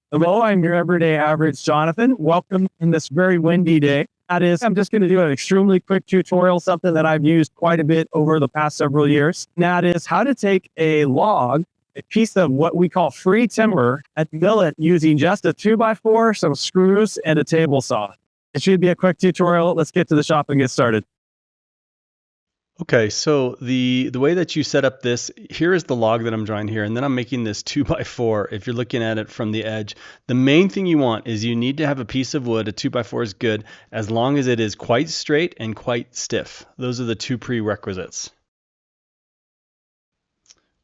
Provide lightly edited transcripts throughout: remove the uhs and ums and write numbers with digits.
Hello, I'm your everyday average Jonathan. Welcome in this very windy day. That is, I'm just going to do an extremely quick tutorial, something that I've used quite a bit over the past several years. And that is how to take a log, a piece of what we call free timber, and mill it using just a 2x4, some screws, and a table saw. It should be a quick tutorial. Let's get to the shop and get started. Okay, so the way that you set up this, here is the log that I'm drawing here, and then I'm making this 2x4. If you're looking at it from the edge, the main thing you want is you need to have a piece of wood. A 2x4 is good as long as it is quite straight and quite stiff. Those are the two prerequisites.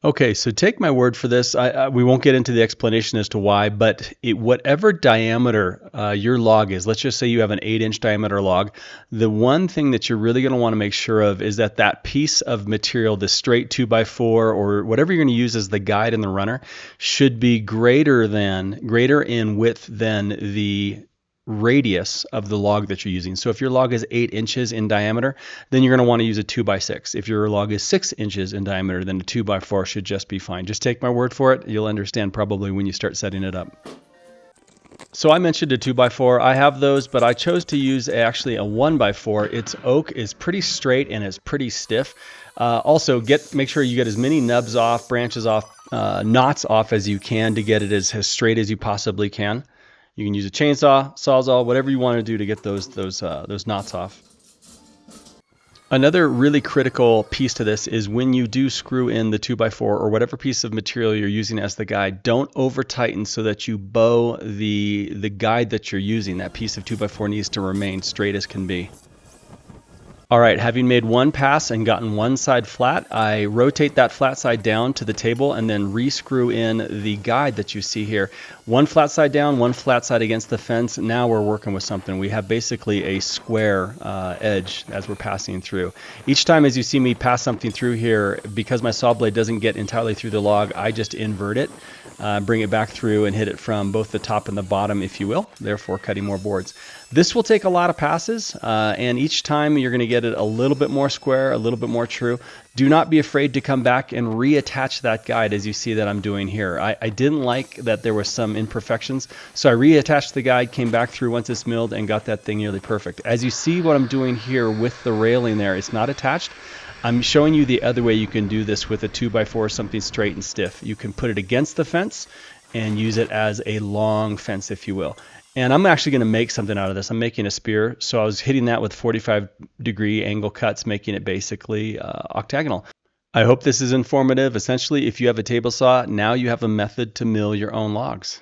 Okay, so take my word for this. We won't get into the explanation as to why, but whatever diameter your log is, let's just say you have an 8-inch diameter log, the one thing that you're really going to want to make sure of is that that piece of material, the straight 2x4 or whatever you're going to use as the guide and the runner, should be greater in width than the radius of the log that you're using. So if your log is 8 inches in diameter, then you're going to want to use a 2x6. If your log is 6 inches in diameter, then a 2x4 should just be fine. Just take my word for it. You'll understand probably when you start setting it up. So I mentioned a 2x4. I have those, but I chose to use actually a 1x4. Its oak is pretty straight and it's pretty stiff. Also, make sure you get as many nubs off, branches off, knots off as you can to get it as straight as you possibly can. You can use a chainsaw, sawzall, whatever you want to do to get those knots off. Another really critical piece to this is when you do screw in the 2x4 or whatever piece of material you're using as the guide, don't over tighten so that you bow the guide that you're using. That piece of 2x4 needs to remain straight as can be. All right, having made one pass and gotten one side flat, I rotate that flat side down to the table and then re-screw in the guide that you see here. One flat side down, one flat side against the fence. Now we're working with something. We have basically a square edge as we're passing through. Each time as you see me pass something through here, because my saw blade doesn't get entirely through the log, I just invert it, bring it back through and hit it from both the top and the bottom, if you will, therefore cutting more boards. This will take a lot of passes, and each time you're going to get it a little bit more square, a little bit more true. Do not be afraid to come back and reattach that guide as you see that I'm doing here. I didn't like that there was some imperfections, so I reattached the guide, came back through once it's milled, and got that thing nearly perfect. As you see what I'm doing here with the railing there, it's not attached. I'm showing you the other way you can do this with a 2x4, something straight and stiff. You can put it against the fence and use it as a long fence, if you will. And I'm actually going to make something out of this. I'm making a spear. So I was hitting that with 45-degree angle cuts, making it basically octagonal. I hope this is informative. Essentially, if you have a table saw, now you have a method to mill your own logs.